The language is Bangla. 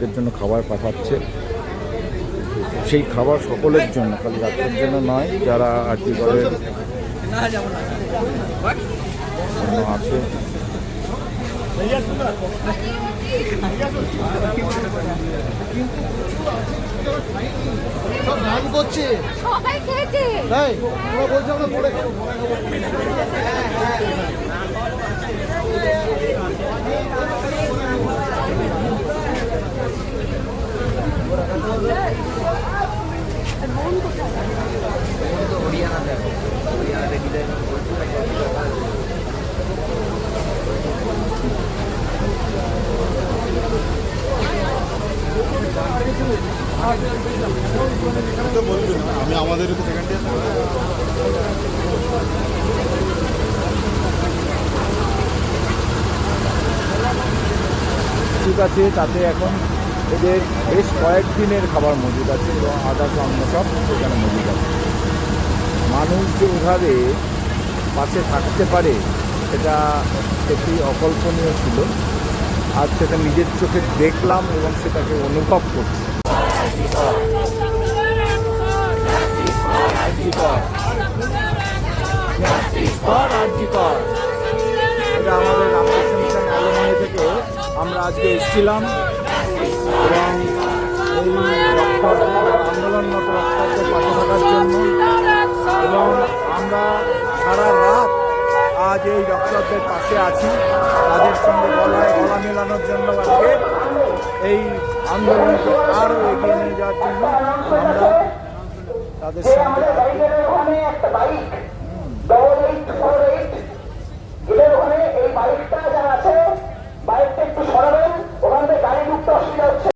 এদের জন্য খাবার পাঠাচ্ছে। সেই খাবার সকলের জন্য, খালি ডাক্তারের জন্য নয়, যারা আরজি করের আছে। গান করছে সবাই খেয়েছে তাই তোমরা বলছো আমরা পরে খাবো। আমি আমাদের ঠিক আছে, তাতে এখন এদের বেশ কয়েকদিনের খাবার মজুদ আছে এবং আদার্স অন্য সব সেখানে মজুদ আছে। মানুষ যে ওভাবে পাশে থাকতে পারে সেটা সত্যি অকল্পনীয় ছিল। আজ সেটা নিজের চোখে দেখলাম এবং সেটাকে অনুভব করছি। এটা আমাদের রামকৃষ্ণ মিশন অ্যালুমনি থেকে আমরা আজকে এসেছিলাম এবং এই আন্দোলনরত রক্তাক্তের পাশে থাকার জন্য, এবং আমরা সারা রাত আজ এই রক্তাক্তের পাশে আছি। তাদের সঙ্গে গলায় গলা মেলানোর জন্য আজকে এই আন্দোলনকে আরও এগিয়ে নিয়ে যাওয়ার জন্য আমরা তাদের সঙ্গে